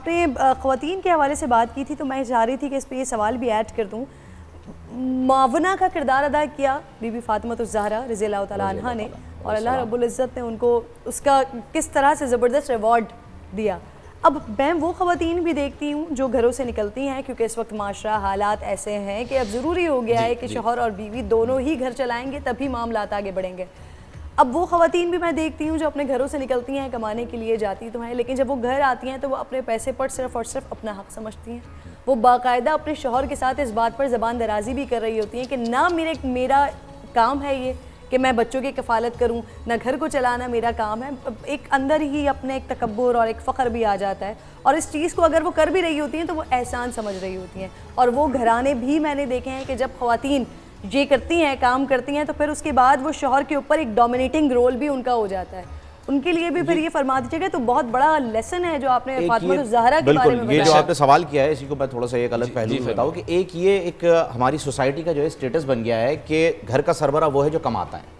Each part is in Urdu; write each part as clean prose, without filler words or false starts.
آپ نے خواتین کے حوالے سے بات کی تھی تو میں چاہ رہی تھی کہ اس پہ یہ سوال بھی ایڈ کر دوں. معاونہ کا کردار ادا کیا بی بی فاطمہ الزہرا رضی اللہ تعالیٰ عنہا نے, اور اللہ رب العزت نے ان کو اس کا کس طرح سے زبردست ریوارڈ دیا. اب میں وہ خواتین بھی دیکھتی ہوں جو گھروں سے نکلتی ہیں, کیونکہ اس وقت معاشرہ حالات ایسے ہیں کہ اب ضروری ہو گیا ہے کہ شوہر اور بیوی دونوں ہی گھر چلائیں گے تبھی معاملات آگے بڑھیں گے. اب وہ خواتین بھی میں دیکھتی ہوں جو اپنے گھروں سے نکلتی ہیں, کمانے کے لیے جاتی تو ہیں, لیکن جب وہ گھر آتی ہیں تو وہ اپنے پیسے پر صرف اور صرف اپنا حق سمجھتی ہیں. وہ باقاعدہ اپنے شوہر کے ساتھ اس بات پر زبان درازی بھی کر رہی ہوتی ہیں کہ نہ میرا کام ہے یہ کہ میں بچوں کی کفالت کروں, نہ گھر کو چلانا میرا کام ہے. ایک اندر ہی اپنے ایک تکبر اور ایک فخر بھی آ جاتا ہے, اور اس چیز کو اگر وہ کر بھی رہی ہوتی ہیں تو وہ احسان سمجھ رہی ہوتی ہیں. اور وہ گھرانے بھی میں نے دیکھے ہیں کہ جب خواتین یہ کرتی ہیں, کام کرتی ہیں, تو پھر اس کے بعد وہ شوہر کے اوپر ایک ڈومینیٹنگ رول بھی ان کا ہو جاتا ہے. ان کے لیے بھی پھر یہ فرما دیجیے گا, تو بہت بڑا لیسن ہے جو آپ نے فاطمہ الزہرا کے بارے میں بتایا. یہ جو آپ نے سوال کیا ہے اسی کو میں تھوڑا سا ایک الگ پہلو بتاؤں کہ ایک یہ ہماری سوسائٹی کا جو ہے اسٹیٹس بن گیا ہے کہ گھر کا سربراہ وہ ہے جو کماتا ہے.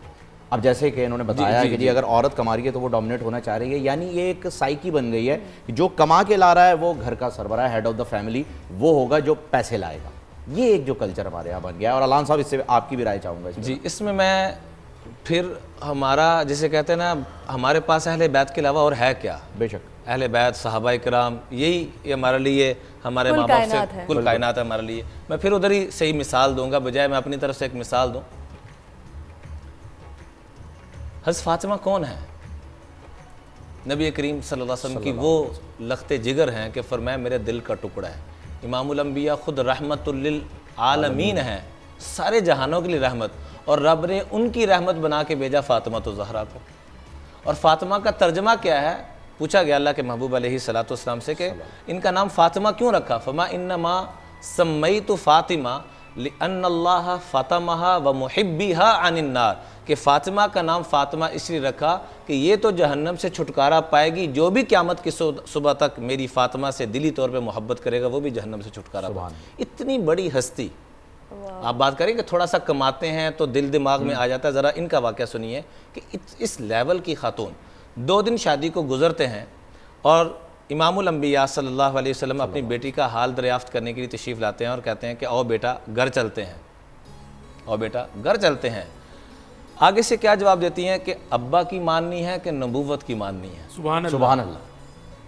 اب جیسے کہ انہوں نے بتایا کہ جی اگر عورت کما رہی ہے تو وہ ڈومینیٹ ہونا چاہ رہی ہے, یعنی یہ ایک سائیکی بن گئی ہے کہ جو کما کے لا رہا ہے وہ گھر کا سربراہ, ہیڈ آف دا فیملی وہ ہوگا جو پیسے لائے گا. یہ ایک جو کلچر ہمارے یہاں بن گیا ہے. اور علان صاحب اس سے آپ کی بھی رائے چاہوں گا. جی اس میں پھر ہمارا جسے کہتے ہیں نا, ہمارے پاس اہل بیت کے علاوہ اور ہے کیا؟ بے شک اہل بیت صحابہ کرام یہی ہمارے لیے, ہمارے ماں باپ سے کل کائنات ہے ہمارے لیے. میں پھر ادھر ہی صحیح مثال دوں گا بجائے میں اپنی طرف سے ایک مثال دوں. حضرت فاطمہ کون ہے؟ نبی کریم صلی اللہ علیہ وسلم کی وہ لخت جگر ہیں کہ فرمایا میرے دل کا ٹکڑا ہے. امام الانبیاء خود رحمت للعالمین ہیں, سارے جہانوں کے لیے رحمت, اور رب نے ان کی رحمت بنا کے بھیجا فاطمہ الزہرا کو. اور فاطمہ کا ترجمہ کیا ہے؟ پوچھا گیا اللہ کے محبوب علیہ الصلوۃ والسلام سے کہ ان کا نام فاطمہ کیوں رکھا؟ فما انما سمیت فاطمہ لأن اللہ فاطمہ و محبیہا عن النار, کہ فاطمہ کا نام فاطمہ اس لیے رکھا کہ یہ تو جہنم سے چھٹکارا پائے گی, جو بھی قیامت کی صبح تک میری فاطمہ سے دلی طور پہ محبت کرے گا وہ بھی جہنم سے چھٹکارا پائے گا. اتنی بڑی ہستی. آپ بات کریں کہ تھوڑا سا کماتے ہیں تو دل دماغ میں آ جاتا ہے, ذرا ان کا واقعہ سنیے کہ اس لیول کی خاتون 2 دن شادی کو گزرتے ہیں اور امام الانبیاء صلی اللہ علیہ وسلم اپنی بیٹی کا حال دریافت کرنے کے لیے تشریف لاتے ہیں اور کہتے ہیں کہ آؤ بیٹا گھر چلتے ہیں, آؤ بیٹا گھر چلتے ہیں. آگے سے کیا جواب دیتی ہیں کہ ابا کی ماننی ہے کہ نبوت کی ماننی ہے؟ سبحان اللہ.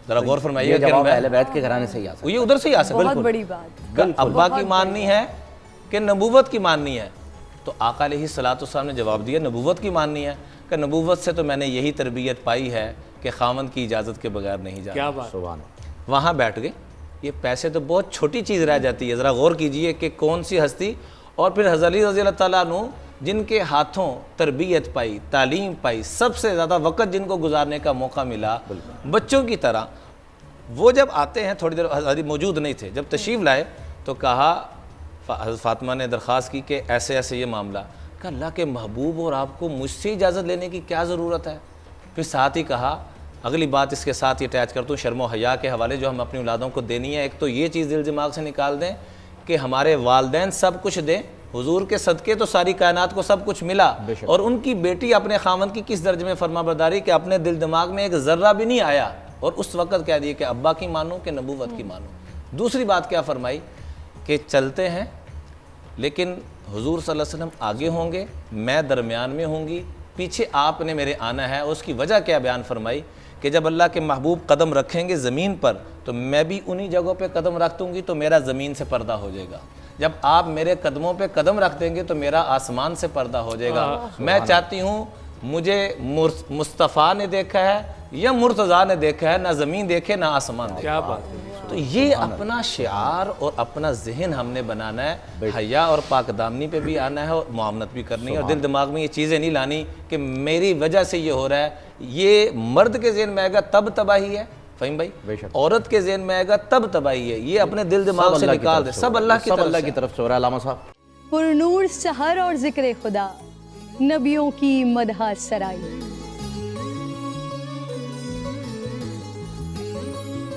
ذرا غور فرمائیے. یہ جواب اہل بیت کے گھرانے سے ہی آ سکتا ہے, یہ ادھر سے ہی آ سکتا ہے. بہت بڑی بات. ابا کی ماننی ہے کہ نبوت کی ماننی ہے؟ تو آقا علیہ الصلوۃ والسلام نے جواب دیا نبوت کی ماننی ہے, کہ نبوت سے تو میں نے یہی تربیت پائی ہے کہ خاوند کی اجازت کے بغیر نہیں جانا. کیا بات. سبحان اللہ. وہاں بیٹھ گئے. یہ پیسے تو بہت چھوٹی چیز رہ جاتی ہے, ذرا غور کیجئے کہ کون سی ہستی. اور پھر حضرت علی رضی اللہ تعالیٰ عنہ جن کے ہاتھوں تربیت پائی, تعلیم پائی, سب سے زیادہ وقت جن کو گزارنے کا موقع ملا بچوں کی طرح, وہ جب آتے ہیں تھوڑی دیر حضرت موجود نہیں تھے, جب تشریف لائے تو کہا, حضرت فاطمہ نے درخواست کی کہ ایسے ایسے یہ معاملہ, کہ اللہ کے محبوب اور آپ کو مجھ سے اجازت لینے کی کیا ضرورت ہے؟ پھر ساتھ ہی کہا اگلی بات اس کے ساتھ یہ اٹیچ کرتا ہوں شرم و حیا کے حوالے جو ہم اپنی اولادوں کو دینی ہے. ایک تو یہ چیز دل دماغ سے نکال دیں کہ ہمارے والدین سب کچھ دیں, حضور کے صدقے تو ساری کائنات کو سب کچھ ملا, اور ان کی بیٹی اپنے خاوند کی کس درجے میں فرما برداری کہ اپنے دل دماغ میں ایک ذرہ بھی نہیں آیا, اور اس وقت کہہ دیے کہ ابا کی مانو کہ نبوت کی مانو. دوسری بات کیا فرمائی کہ چلتے ہیں لیکن حضور صلی اللہ علیہ وسلم آگے ہوں گے, میں درمیان میں ہوں گی, پیچھے آپ نے میرے آنا ہے. اور اس کی وجہ کیا بیان فرمائی کہ جب اللہ کے محبوب قدم رکھیں گے زمین پر تو میں بھی انہی جگہوں پہ قدم رکھ دوں گی تو میرا زمین سے پردہ ہو جائے گا. جب آپ میرے قدموں پہ قدم رکھ دیں گے تو میرا آسمان سے پردہ ہو جائے گا. میں چاہتی ہوں مجھے مصطفیٰ نے دیکھا ہے یا مرتضیٰ نے دیکھا ہے, نہ زمین دیکھے نہ آسمان دیکھے. کیا بات ہے. تو یہ اپنا شعار اور اپنا ذہن ہم نے بنانا ہے, حیا اور پاک دامنی پہ بھی آنا ہے اور معاملت بھی کرنی ہے, اور دل دماغ میں یہ چیزیں نہیں لانی کہ میری وجہ سے یہ ہو رہا ہے. یہ مرد کے ذہن میں آئے گا تب تباہی ہے فہیم بھائی, عورت کے ذہن میں آئے گا تب تباہی ہے. یہ اپنے دل دماغ سے نکال دے, سب اللہ کی طرف سے ہو رہا ہے. علامہ صاحب. پرنور سحر اور ذکر خدا, نبیوں کی مدح سرائی.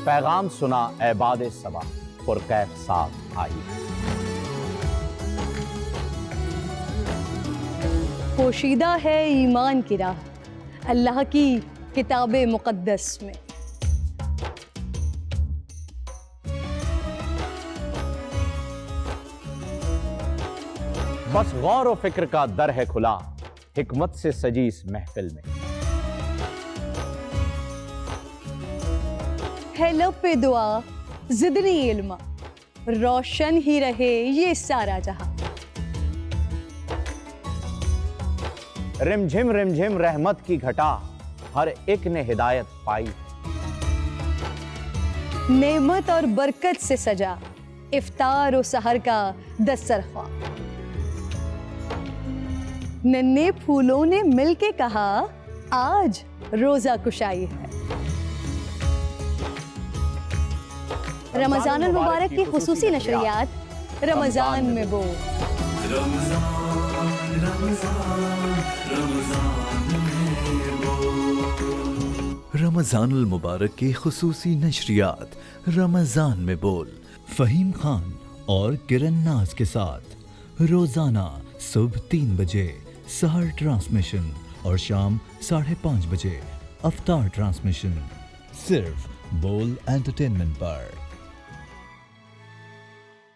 پیغام سنا اے باد صبا, پرکیف صاحب آئی. پوشیدہ ہے ایمان کی راہ اللہ کی کتاب مقدس میں, بس غور و فکر کا در ہے کھلا حکمت سے سجی اس محفل میں. ہے لب پہ دعا زدنی علم روشن ہی رہے یہ سارا جہاں. رم جھم رحمت کی گھٹا ہر ایک نے ہدایت پائی. نعمت اور برکت سے سجا افطار و سحر کا دسترخوان. ننھے پھولوں نے مل کے کہا آج روزہ کشائی ہے. رمضان المبارک کی خصوصی نشریات رمضان میں بول. رمضان المبارک کی خصوصی نشریات رمضان میں بول فہیم خان اور کرن ناز کے ساتھ روزانہ صبح 3 بجے سحر ٹرانسمیشن اور شام 5:30 بجے افطار ٹرانسمیشن صرف بول انٹرٹینمنٹ پر.